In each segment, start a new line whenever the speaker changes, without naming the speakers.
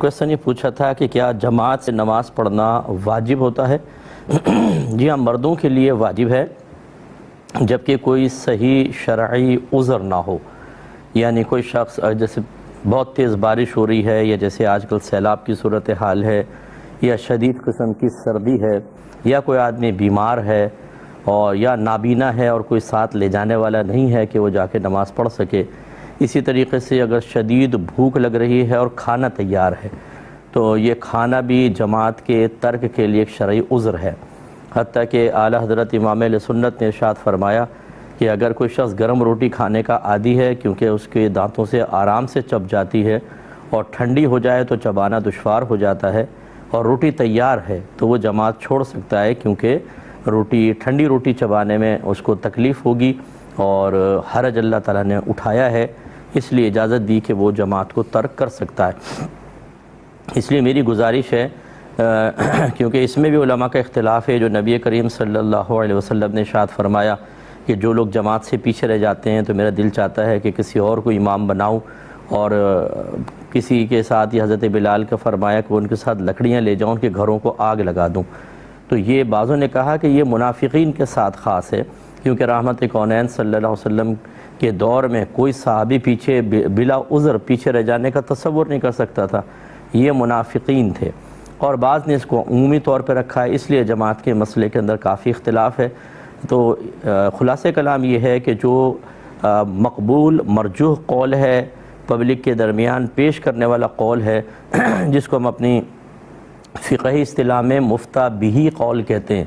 Question یہ پوچھا تھا کہ کیا جماعت سے نماز پڑھنا واجب ہوتا ہے؟ جی ہاں، مردوں کے لیے واجب ہے جبکہ کوئی صحیح شرعی عذر نہ ہو، یعنی کوئی شخص جیسے بہت تیز بارش ہو رہی ہے، یا جیسے آج کل سیلاب کی صورتحال ہے، یا شدید قسم کی سردی ہے، یا کوئی آدمی بیمار ہے اور یا نابینا ہے اور کوئی ساتھ لے جانے والا نہیں ہے کہ وہ جا کے نماز پڑھ سکے۔ اسی طریقے سے اگر شدید بھوک لگ رہی ہے اور کھانا تیار ہے تو یہ کھانا بھی جماعت کے ترک کے لیے ایک شرعی عذر ہے، حتیٰ کہ اعلیٰ حضرت امام اہل سنت نے ارشاد فرمایا کہ اگر کوئی شخص گرم روٹی کھانے کا عادی ہے کیونکہ اس کے دانتوں سے آرام سے چب جاتی ہے، اور ٹھنڈی ہو جائے تو چبانا دشوار ہو جاتا ہے، اور روٹی تیار ہے تو وہ جماعت چھوڑ سکتا ہے، کیونکہ ٹھنڈی روٹی چبانے میں اس کو تکلیف ہوگی اور حرج اللہ تعالیٰ نے اٹھایا ہے، اس لیے اجازت دی کہ وہ جماعت کو ترک کر سکتا ہے۔ اس لیے میری گزارش ہے، کیونکہ اس میں بھی علماء کا اختلاف ہے، جو نبی کریم صلی اللہ علیہ وسلم نے ارشاد فرمایا کہ جو لوگ جماعت سے پیچھے رہ جاتے ہیں تو میرا دل چاہتا ہے کہ کسی اور کو امام بناؤں، اور کسی کے ساتھ یہ حضرت بلال کا فرمایا کہ ان کے ساتھ لکڑیاں لے جاؤں کہ گھروں کو آگ لگا دوں۔ تو یہ بعضوں نے کہا کہ یہ منافقین کے ساتھ خاص ہے، کیونکہ رحمت کونین صلی اللہ علیہ وسلم کے دور میں کوئی صحابی پیچھے بلا عذر پیچھے رہ جانے کا تصور نہیں کر سکتا تھا، یہ منافقین تھے۔ اور بعض نے اس کو عمومی طور پہ رکھا ہے، اس لیے جماعت کے مسئلے کے اندر کافی اختلاف ہے۔ تو خلاصہ کلام یہ ہے کہ جو مقبول مرجوح قول ہے، پبلک کے درمیان پیش کرنے والا قول ہے، جس کو ہم اپنی فقہی اصطلاح میں مفتہ بہی قول کہتے ہیں،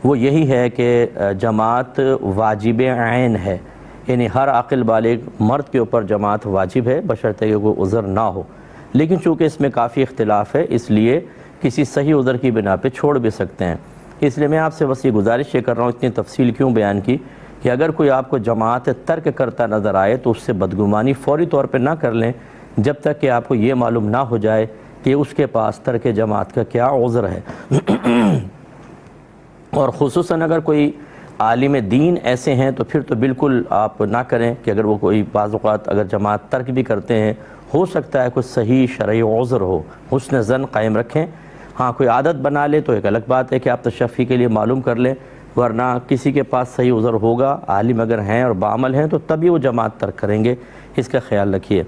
وہ یہی ہے کہ جماعت واجب عین ہے، یعنی ہر عاقل بالغ مرد کے اوپر جماعت واجب ہے بشرطے کہ کوئی عذر نہ ہو، لیکن چونکہ اس میں کافی اختلاف ہے اس لیے کسی صحیح عذر کی بنا پہ چھوڑ بھی سکتے ہیں۔ اس لیے میں آپ سے بس یہ گزارش یہ کر رہا ہوں، اتنی تفصیل کیوں بیان کی، کہ اگر کوئی آپ کو جماعت ترک کرتا نظر آئے تو اس سے بدگمانی فوری طور پہ نہ کر لیں جب تک کہ آپ کو یہ معلوم نہ ہو جائے کہ اس کے پاس ترک جماعت کا کیا عذر ہے۔ اور خصوصاً اگر کوئی عالم دین ایسے ہیں تو پھر تو بالکل آپ نہ کریں، کہ اگر وہ کوئی بعض اوقات اگر جماعت ترک بھی کرتے ہیں، ہو سکتا ہے کوئی صحیح شرعی عذر ہو، حسن ظن قائم رکھیں۔ ہاں کوئی عادت بنا لے تو ایک الگ بات ہے کہ آپ تشفی کے لیے معلوم کر لیں، ورنہ کسی کے پاس صحیح عذر ہوگا، عالم اگر ہیں اور بعمل ہیں تو تبھی وہ جماعت ترک کریں گے، اس کا خیال رکھیے۔